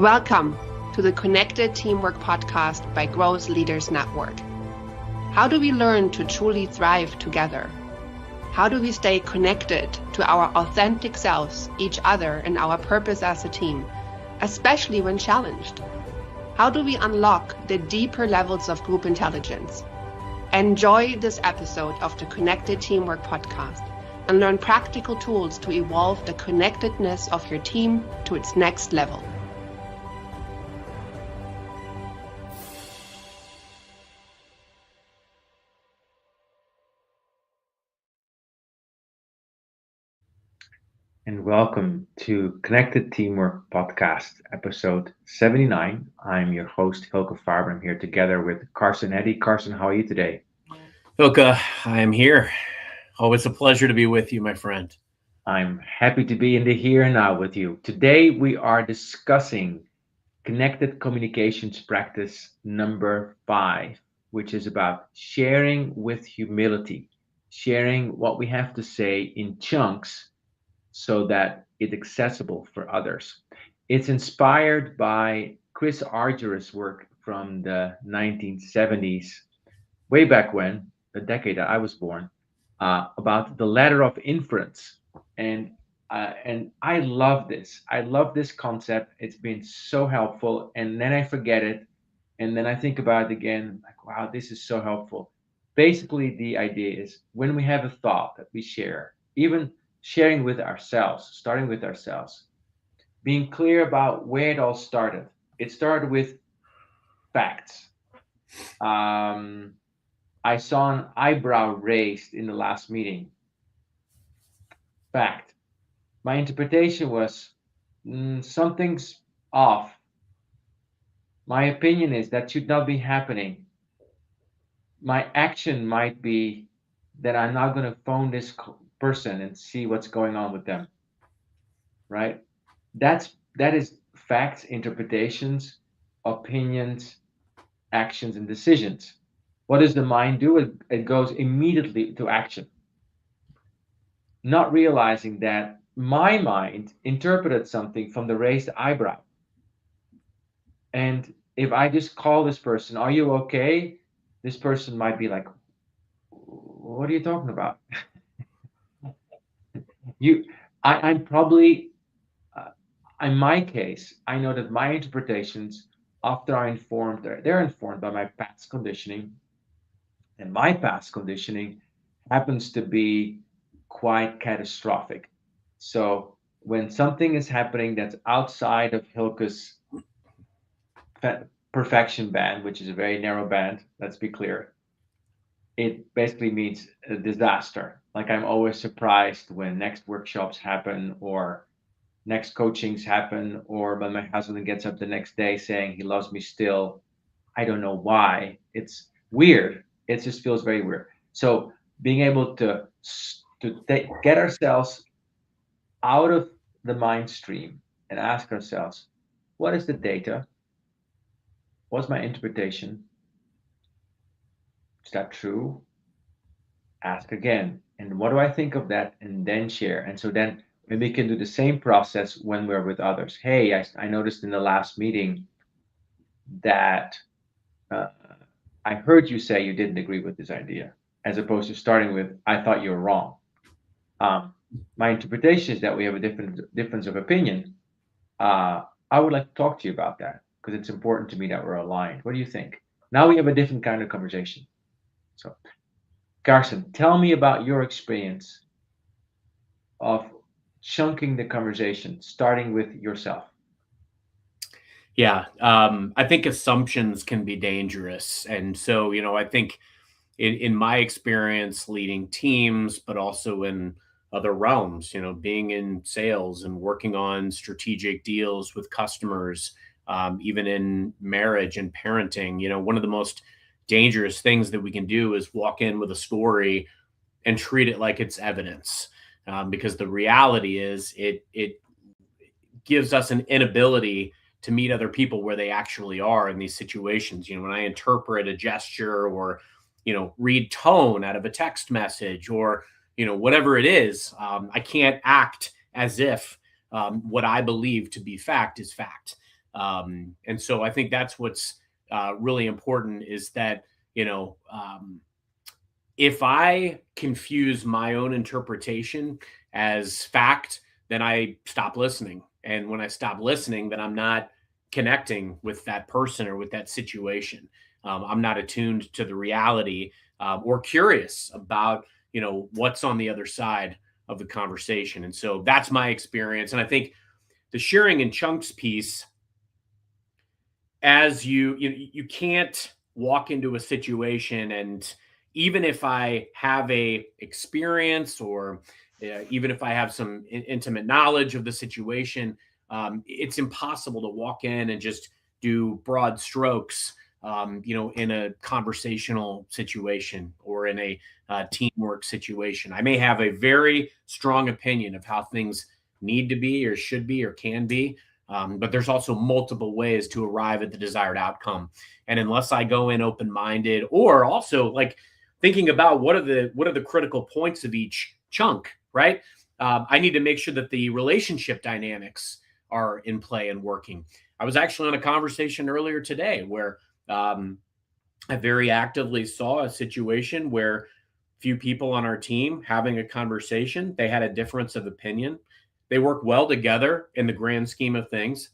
Welcome to the Connected Teamwork podcast by Growth Leaders Network. How do we learn to truly thrive together? How do we stay connected to our authentic selves, each other, and our purpose as a team, especially when challenged? How do we unlock the deeper levels of group intelligence? Enjoy this episode of the Connected Teamwork podcast and learn practical tools to evolve the connectedness of your team to its next level. And welcome to Connected Teamwork Podcast, episode 79. I'm your host, Hylke Faber. I'm here together with Carson Eddy. Carson, how are you today? Hylke, I am here. Always a pleasure to be with you, my friend. I'm happy to be in the here and now with you. Today we are discussing connected communications practice number 5, which is about sharing with humility, sharing what we have to say in chunks so that it's accessible for others. It's inspired by Chris Argyris' work from the 1970s, way back when, the decade that I was born, about the Ladder of Inference. And I love this. I love this concept. It's been so helpful. And then I forget it. And then I think about it again, like, wow, this is so helpful. Basically, the idea is when we have a thought that we share, even sharing with ourselves, starting with ourselves, being clear about where it all started. It started with facts. I saw an eyebrow raised in the last meeting. Fact. My interpretation was something's off. My opinion is that should not be happening. My action might be that I'm not going to phone this person and see what's going on with them. Right? That is facts, interpretations, opinions, actions, and decisions. What does the mind do? It goes immediately to action, not realizing that my mind interpreted something from the raised eyebrow. And if I just call this person, are you okay? This person might be like, what are you talking about? I'm probably, in my case, I know that my interpretations, after they're informed by my past conditioning. And my past conditioning happens to be quite catastrophic. So when something is happening that's outside of Hylke's perfection band, which is a very narrow band, let's be clear, it basically means a disaster. Like I'm always surprised when next workshops happen or next coachings happen, or when my husband gets up the next day saying he loves me still. I don't know why. It's weird. It just feels very weird. So being able to get ourselves out of the mind stream and ask ourselves, what is the data? What's my interpretation? Is that true? Ask again. And what do I think of that? And then share. And so then we can do the same process when we're with others. Hey, I noticed in the last meeting that I heard you say you didn't agree with this idea, as opposed to starting with, I thought you were wrong. My interpretation is that we have a difference of opinion. I would like to talk to you about that because it's important to me that we're aligned. What do you think? Now we have a different kind of conversation. So, Carson, tell me about your experience of chunking the conversation, starting with yourself. Yeah, I think assumptions can be dangerous. And so, I think in my experience leading teams, but also in other realms, being in sales and working on strategic deals with customers, even in marriage and parenting, one of the most dangerous things that we can do is walk in with a story and treat it like it's evidence. Because the reality is it gives us an inability to meet other people where they actually are in these situations. When I interpret a gesture or, read tone out of a text message or, whatever it is, I can't act as if what I believe to be fact is fact. And so I think that's what's really important, is that, if I confuse my own interpretation as fact, then I stop listening. And when I stop listening, then I'm not connecting with that person or with that situation. I'm not attuned to the reality, or curious about, what's on the other side of the conversation. And so that's my experience. And I think the sharing in chunks piece, as you can't walk into a situation, and even if I have a experience, or even if I have some intimate knowledge of the situation, it's impossible to walk in and just do broad strokes, in a conversational situation or in a teamwork situation. I may have a very strong opinion of how things need to be or should be or can be, but there's also multiple ways to arrive at the desired outcome. And unless I go in open-minded, or also like thinking about what are the critical points of each chunk, right? I need to make sure that the relationship dynamics are in play and working. I was actually on a conversation earlier today where I very actively saw a situation where few people on our team having a conversation, they had a difference of opinion. They work well together in the grand scheme of things.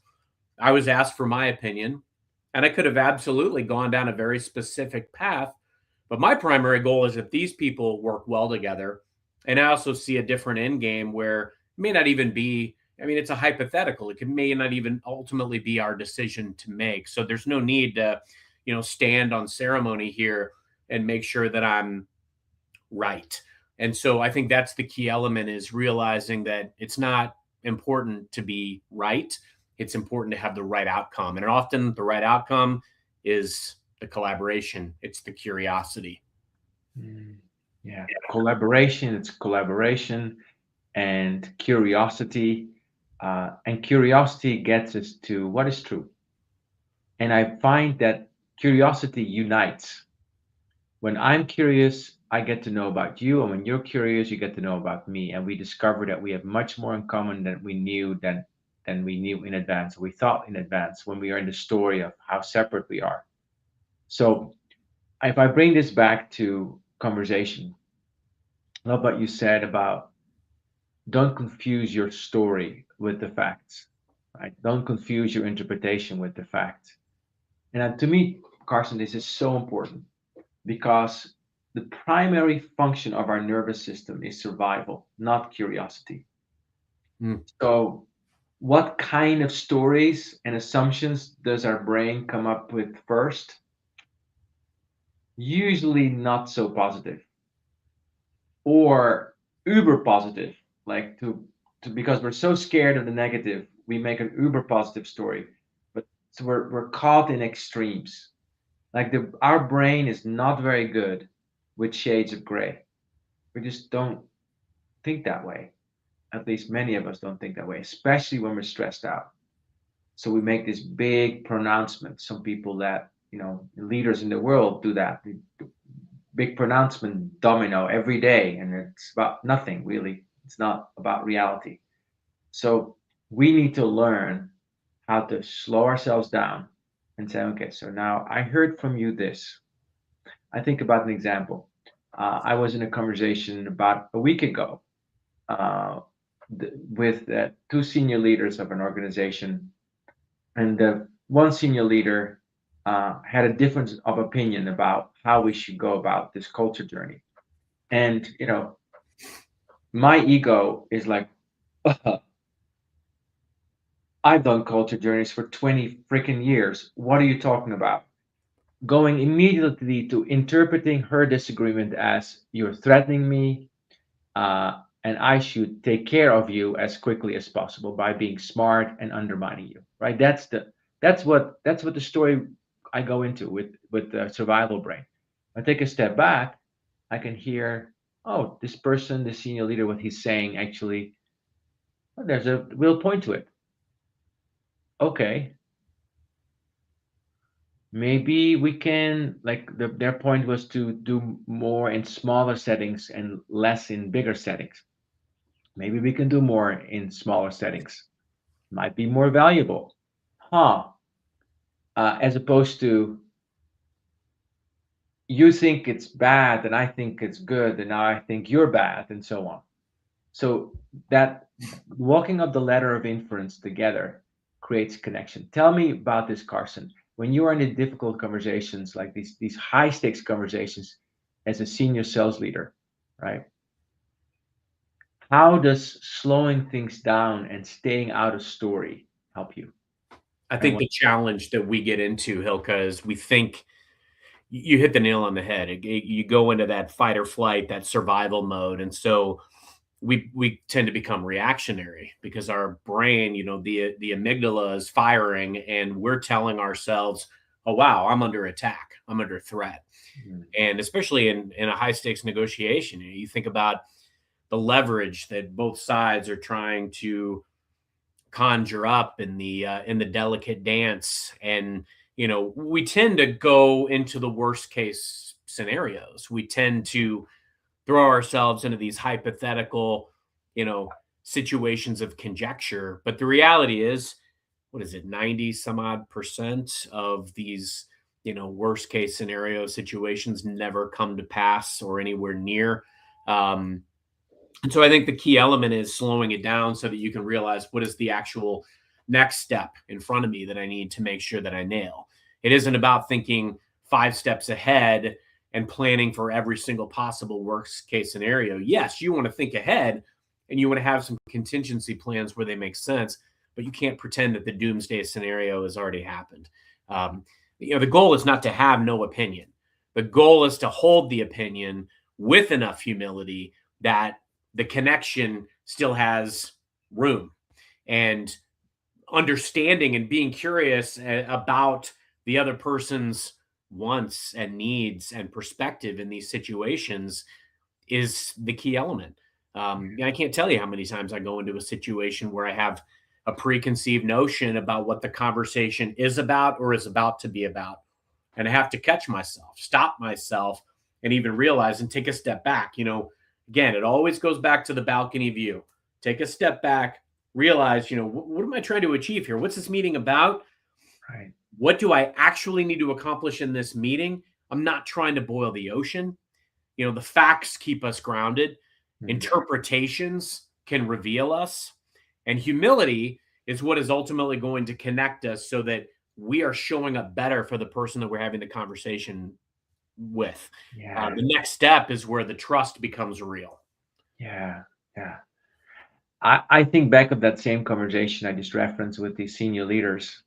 I was asked for my opinion, and I could have absolutely gone down a very specific path. But my primary goal is that these people work well together. And I also see a different end game where it may not even be, I mean, it's a hypothetical. It may not even ultimately be our decision to make. So there's no need to, stand on ceremony here and make sure that I'm right. And so I think that's the key element, is realizing that it's not important to be right. It's important to have the right outcome. And often the right outcome is the collaboration. It's the curiosity. Yeah. Collaboration, it's collaboration and curiosity. And curiosity gets us to what is true. And I find that curiosity unites. When I'm curious, I get to know about you, and when you're curious, you get to know about me, and we discover that we have much more in common than we knew than we knew in advance. We thought in advance when we are in the story of how separate we are. So if I bring this back to conversation, I love what you said about don't confuse your story with the facts, right? Don't confuse your interpretation with the facts. And to me, Carson, this is so important because the primary function of our nervous system is survival, not curiosity. So, what kind of stories and assumptions does our brain come up with first? Usually not so positive, or uber positive, like to because we're so scared of the negative, we make an uber positive story. But so we're caught in extremes. Like our brain is not very good with shades of gray. We just don't think that way. At least many of us don't think that way, especially when we're stressed out. So we make this big pronouncement. Some people that, leaders in the world do that. Big pronouncement domino every day, and it's about nothing really. It's not about reality. So we need to learn how to slow ourselves down and say, okay, so now I heard from you this. I think about an example. I was in a conversation about a week ago uh, with two senior leaders of an organization, and the one senior leader had a difference of opinion about how we should go about this culture journey. And my ego is like, I've done culture journeys for 20 freaking years. What are you talking about? Going immediately to interpreting her disagreement as you're threatening me, and I should take care of you as quickly as possible by being smart and undermining you. Right? That's what the story I go into with the survival brain. I take a step back, I can hear, oh, this person, the senior leader, what he's saying actually, well, there's a real point to it. Okay, maybe we can, like their point was to do more in smaller settings and less in bigger settings. Maybe we can do more in smaller settings. Might be more valuable. as opposed to you think it's bad and I think it's good and now I think you're bad and so on. So that walking up the ladder of inference together creates connection. Tell me about this, Carson. When you are in the difficult conversations, like these high stakes conversations as a senior sales leader, right? How does slowing things down and staying out of story help you? I think the challenge that we get into, Hylke, is we think you hit the nail on the head. You go into that fight or flight, that survival mode. And so we tend to become reactionary because our brain, the amygdala is firing and we're telling ourselves, oh, wow, I'm under attack. I'm under threat. Mm-hmm. And especially in a high stakes negotiation, you think about the leverage that both sides are trying to conjure up in the delicate dance. And, we tend to go into the worst case scenarios. We tend to throw ourselves into these hypothetical, situations of conjecture. But the reality is, 90 some odd % of these, worst case scenario situations never come to pass or anywhere near. And so I think the key element is slowing it down so that you can realize what is the actual next step in front of me that I need to make sure that I nail. It isn't about thinking 5 steps ahead and planning for every single possible worst case scenario. Yes, you want to think ahead and you want to have some contingency plans where they make sense, but you can't pretend that the doomsday scenario has already happened. The goal is not to have no opinion. The goal is to hold the opinion with enough humility that the connection still has room, and understanding and being curious about the other person's wants and needs and perspective in these situations is the key element. I can't tell you how many times I go into a situation where I have a preconceived notion about what the conversation is about or is about to be about. And I have to catch myself, stop myself, and even realize and take a step back. Again, it always goes back to the balcony view. Take a step back, realize, what am I trying to achieve here? What's this meeting about? Right. What do I actually need to accomplish in this meeting? I'm not trying to boil the ocean. The facts keep us grounded. Mm-hmm. Interpretations can reveal us. And humility is what is ultimately going to connect us so that we are showing up better for the person that we're having the conversation with. Yeah. The next step is where the trust becomes real. Yeah. I think back of that same conversation I just referenced with these senior leaders,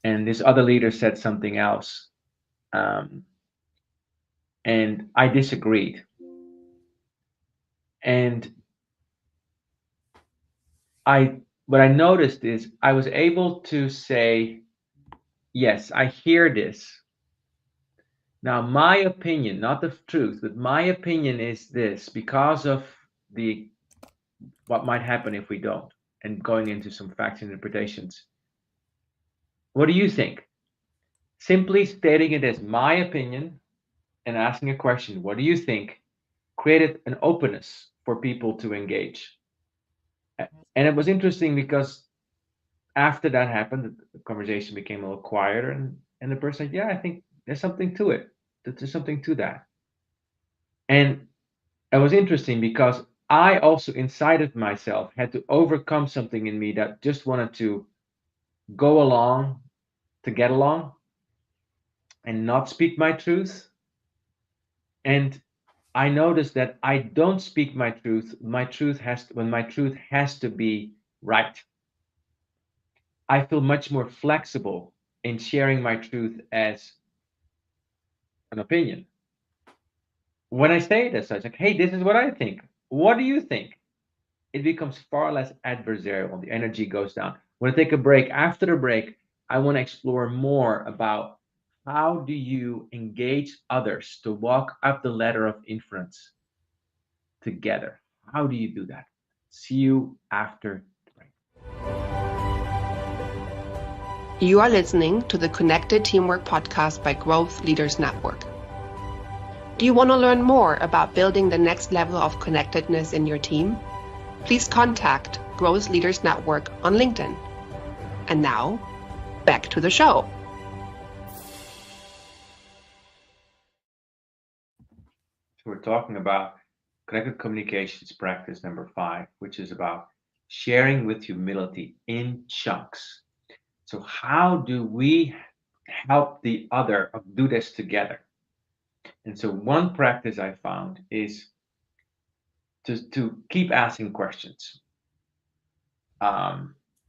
and this other leader said something else, and I disagreed. And what I noticed is I was able to say, yes, I hear this. Now, my opinion, not the truth, but my opinion is this because of what might happen if we don't, and going into some facts and interpretations. What do you think? Simply stating it as my opinion and asking a question, what do you think, created an openness for people to engage. And it was interesting because after that happened, the conversation became a little quieter, and the person said, yeah, I think there's something to it. There's something to that. And it was interesting because I also inside of myself had to overcome something in me that just wanted to go along to get along and not speak my truth. And I noticed that I don't speak my truth. When my truth has to be right. I feel much more flexible in sharing my truth as an opinion. When I say it as such, like, hey, this is what I think. What do you think? It becomes far less adversarial. The energy goes down. When I take a break, after the break, I want to explore more about how do you engage others to walk up the ladder of inference together? How do you do that? See you after the break. You are listening to the Connected Teamwork Podcast by Growth Leaders Network. Do you want to learn more about building the next level of connectedness in your team? Please contact Growth Leaders Network on LinkedIn. And now, back to the show. We're talking about connected communications practice number 5, which is about sharing with humility in chunks. So how do we help the other do this together? And so one practice I found is to keep asking questions.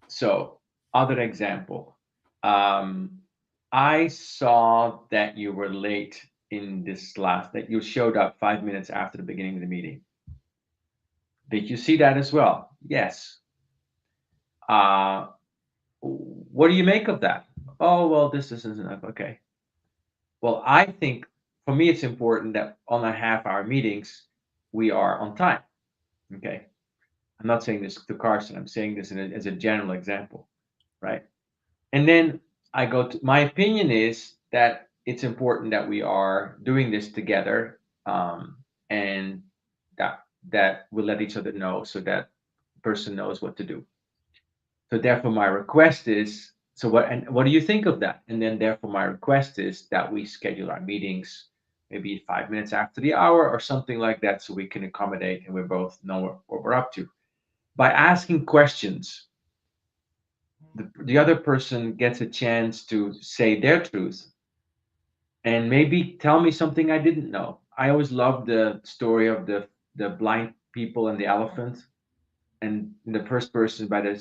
So other example, I saw that you were late in this class, that you showed up 5 minutes after the beginning of the meeting. Did you see that as well? Yes. What do you make of that? Oh, well, this isn't enough. Okay. Well, I think for me, it's important that on our half-hour meetings, we are on time. Okay. I'm not saying this to Carson. I'm saying this as a general example, right? And then I go to my opinion is that it's important that we are doing this together, and that we'll let each other know so that person knows what to do. So therefore, my request is, so what do you think of that? And then therefore, my request is that we schedule our meetings maybe 5 minutes after the hour or something like that, so we can accommodate and we both know what we're up to. By asking questions, the other person gets a chance to say their truth and maybe tell me something I didn't know. I always loved the story of the blind people and the elephant, and the first person by the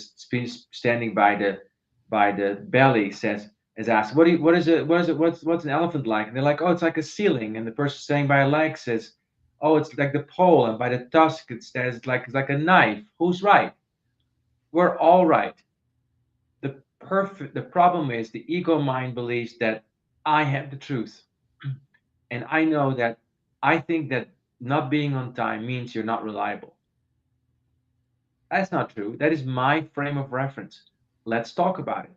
standing by the belly is asked, what's an elephant like? And they're like, oh, it's like a ceiling. And the person standing by a leg says, oh, it's like the pole, and by the tusk it says it's like a knife. Who's right? We're all right. The problem is the ego mind believes that I have the truth, and I know that I think that not being on time means you're not reliable. That's not true. That is my frame of reference. Let's talk about it.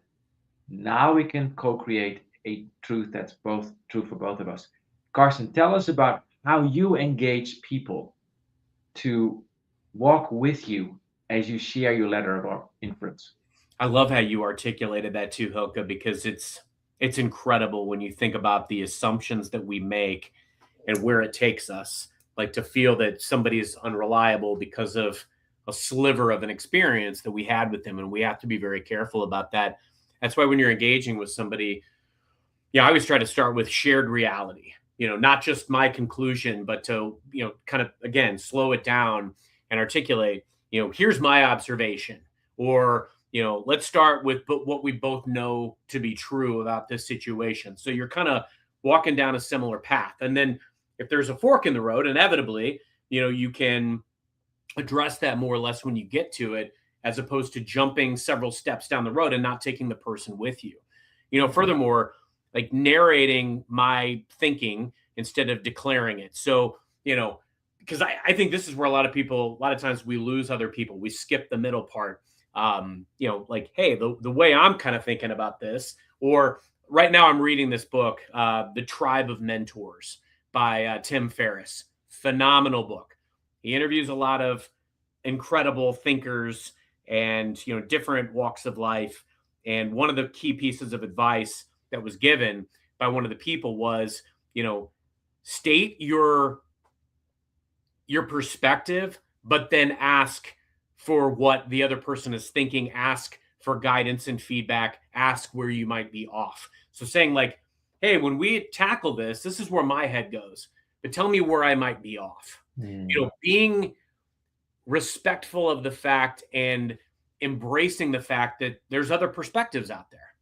Now we can co-create a truth that's both true for both of us. Carson, tell us about how you engage people to walk with you as you share your ladder of inference. I love how you articulated that too, Hylke, because it's incredible when you think about the assumptions that we make and where it takes us. Like to feel that somebody is unreliable because of a sliver of an experience that we had with them, and we have to be very careful about that. That's why when you're engaging with somebody, I always try to start with shared reality. Not just my conclusion, but to kind of again slow it down and articulate. Here's my observation, or let's start with what we both know to be true about this situation. So you're kind of walking down a similar path. And then if there's a fork in the road, inevitably, you can address that more or less when you get to it, as opposed to jumping several steps down the road and not taking the person with you. Furthermore, like narrating my thinking instead of declaring it. So, because I think this is where a lot of times we lose other people. We skip the middle part. Like, hey, the way I'm kind of thinking about this, or right now I'm reading this book, The Tribe of Mentors by Tim Ferriss. Phenomenal book. He interviews a lot of incredible thinkers and, different walks of life. And one of the key pieces of advice that was given by one of the people was, state your perspective, but then ask for what the other person is thinking, ask for guidance and feedback, ask where you might be off. So saying like, hey, when we tackle this is where my head goes, but tell me where I might be off. Being respectful of the fact and embracing the fact that there's other perspectives out there.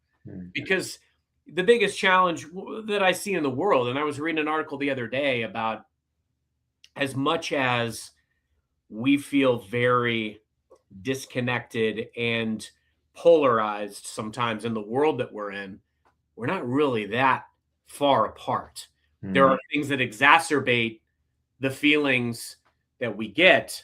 Because the biggest challenge that I see in the world, and I was reading an article the other day about, as much as we feel very disconnected and polarized sometimes in the world that we're in, we're not really that far apart. There are things that exacerbate the feelings that we get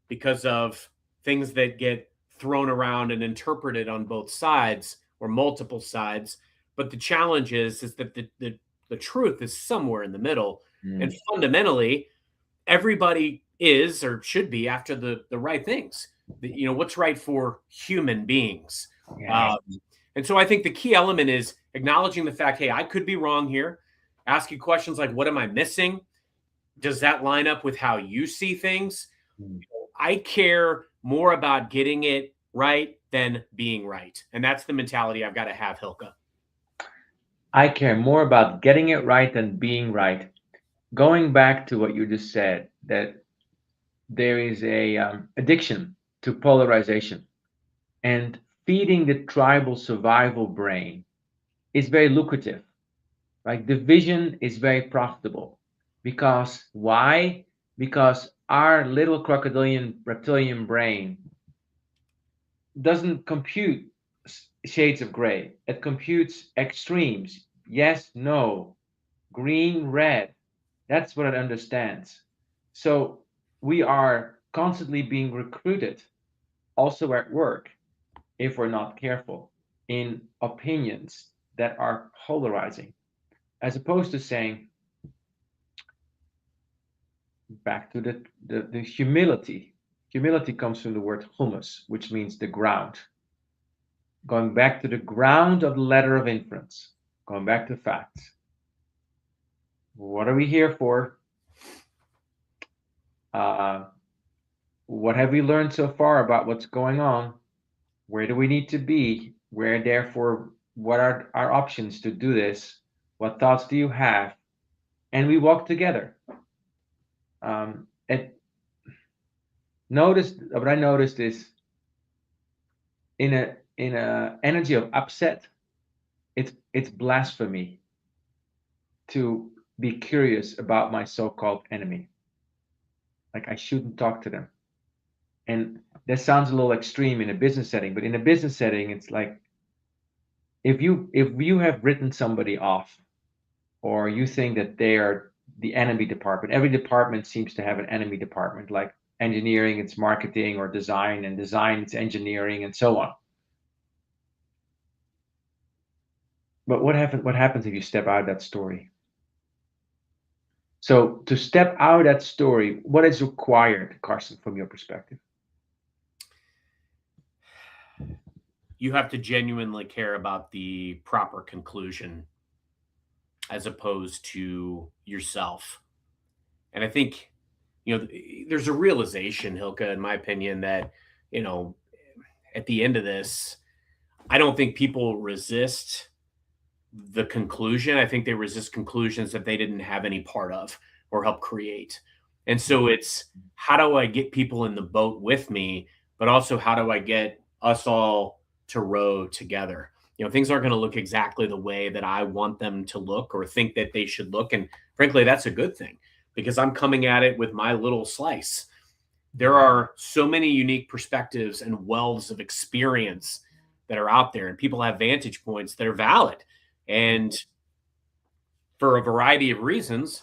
because of things that get thrown around and interpreted on both sides or multiple sides. But the challenge is that the truth is somewhere in the middle. And fundamentally, everybody is or should be after the right things. What's right for human beings. And so I think the key element is acknowledging the fact, hey, I could be wrong here. Asking questions like, what am I missing? Does that line up with how you see things? I care more about getting it right than being right. And that's the mentality I've got to have, Hylke. I care more about getting it right than being right. Going back to what you just said, that there is a addiction to polarization, and feeding the tribal survival brain is very lucrative. Right? Division is very profitable because why? Because our little crocodilian reptilian brain doesn't compute shades of gray. It computes extremes. Yes, no, green, red. That's what it understands. So we are constantly being recruited, also at work, if we're not careful, in opinions that are polarizing, as opposed to saying, back to the humility. Humility comes from the word humus, which means the ground. Going back to the ground of the ladder of inference, going back to facts. What are we here for? What have we learned so far about what's going on? Where do we need to be? Where, therefore, what are our options to do this? What thoughts do you have? And we walk together. And what I noticed is in a energy of upset, it's blasphemy to be curious about my so-called enemy. Like I shouldn't talk to them. And that sounds a little extreme in a business setting, but in a business setting, it's like if you have written somebody off, or you think that they are the enemy department. Every department seems to have an enemy department, like engineering, it's marketing, or design, and design, it's engineering, and so on. But what happens if you step out of that story? So to step out of that story, what is required, Carsten, from your perspective? You have to genuinely care about the proper conclusion as opposed to yourself. And I think, there's a realization, Hylke, in my opinion, that, at the end of this, I don't think people resist the conclusion. I think they resist conclusions that they didn't have any part of or help create. And so it's, how do I get people in the boat with me, but also how do I get us all to row together? Things aren't going to look exactly the way that I want them to look or think that they should look. And frankly, that's a good thing because I'm coming at it with my little slice. There are so many unique perspectives and wells of experience that are out there, and people have vantage points that are valid. And for a variety of reasons,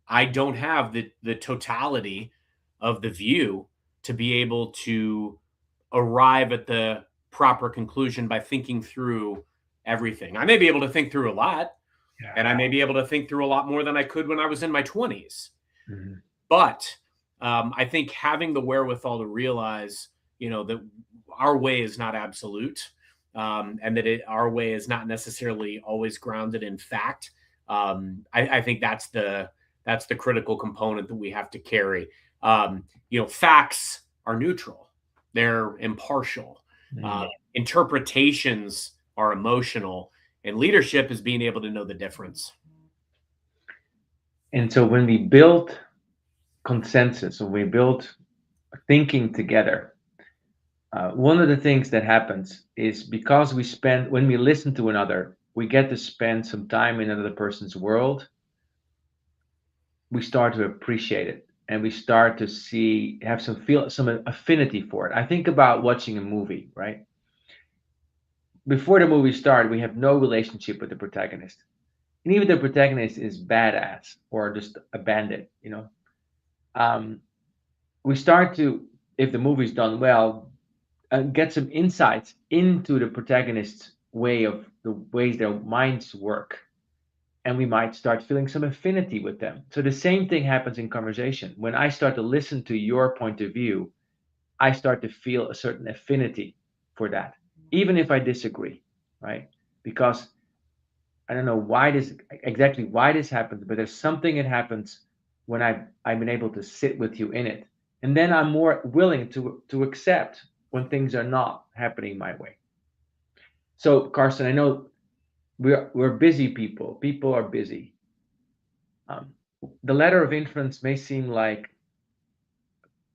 I don't have the totality of the view to be able to arrive at the proper conclusion by thinking through everything. I may be able to think through a lot, and I may be able to think through a lot more than I could when I was in my 20s. Mm-hmm. But I think having the wherewithal to realize, that our way is not absolute, and that our way is not necessarily always grounded in fact. I think that's the critical component that we have to carry. Facts are neutral; they're impartial. Interpretations are emotional, and leadership is being able to know the difference. And so when we build consensus, when we build thinking together, one of the things that happens is because when we listen to another, we get to spend some time in another person's world. We start to appreciate it, and we start to have some affinity for it. I think about watching a movie, right? Before the movie starts, we have no relationship with the protagonist. And even the protagonist is badass or just a bandit, we start to, if the movie's done well, get some insights into the protagonist's the ways their minds work. And we might start feeling some affinity with them. So the same thing happens in conversation. When I start to listen to your point of view, I start to feel a certain affinity for that, even if I disagree. right? Because I don't know why this happens, but there's something that happens when I've been able to sit with you in it. And then I'm more willing to accept when things are not happening my way. So Carsten, I know we're busy people. People are busy. The Ladder of Inference may seem like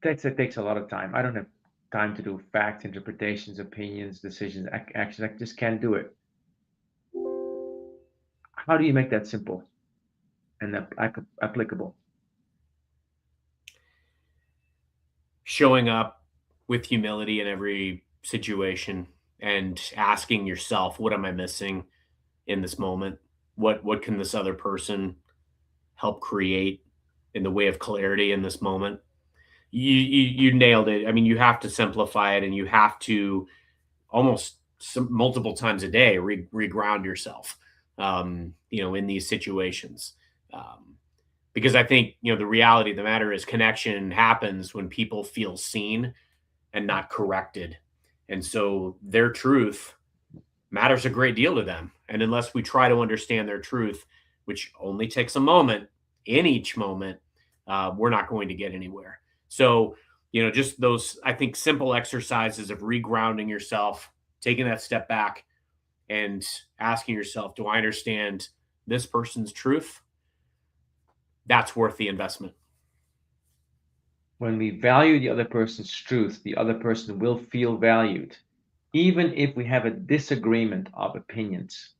it takes a lot of time. I don't have time to do facts, interpretations, opinions, decisions, actions. I just can't do it. How do you make that simple and applicable? Showing up with humility in every situation and asking yourself, what am I missing in this moment? What can this other person help create in the way of clarity in this moment? You nailed it. I mean, you have to simplify it, and you have to almost multiple times a day reground yourself, in these situations. Because I think, the reality of the matter is connection happens when people feel seen and not corrected. And so their truth matters a great deal to them. And unless we try to understand their truth, which only takes a moment in each moment, we're not going to get anywhere. So, just those, I think, simple exercises of regrounding yourself, taking that step back and asking yourself, do I understand this person's truth? That's worth the investment. When we value the other person's truth, the other person will feel valued. Even if we have a disagreement of opinions,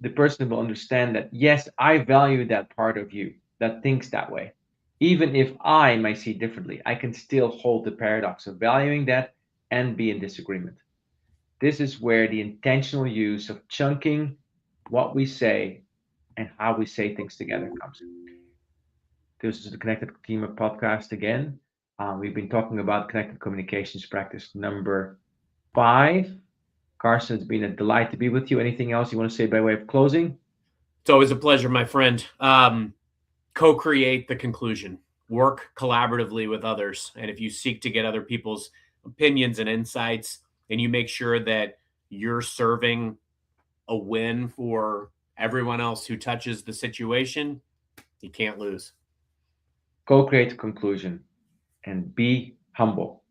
the person will understand that, yes, I value that part of you that thinks that way. Even if I might see differently, I can still hold the paradox of valuing that and be in disagreement. This is where the intentional use of chunking what we say and how we say things together comes in. This is the Connected Teamwork podcast again. We've been talking about connected communications practice number 5. Carsten, it's been a delight to be with you. Anything else you want to say by way of closing? It's always a pleasure, my friend. Co-create the conclusion. Work collaboratively with others. And if you seek to get other people's opinions and insights, and you make sure that you're serving a win for everyone else who touches the situation, you can't lose. Co-create the conclusion and be humble.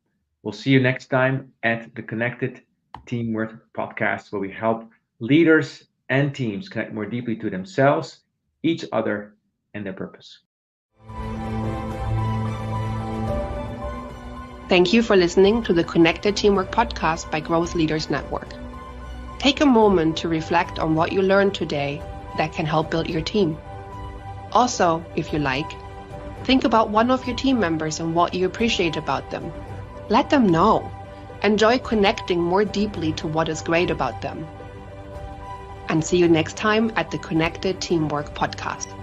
We'll see you next time at the Connected Teamwork podcast, where we help leaders and teams connect more deeply to themselves, each other, and their purpose. Thank you for listening to the Connected Teamwork podcast by Growth Leaders Network. Take a moment to reflect on what you learned today that can help build your team. Also, if you like, think about one of your team members and what you appreciate about them. Let them know. Enjoy connecting more deeply to what is great about them. And see you next time at the Connected Teamwork podcast.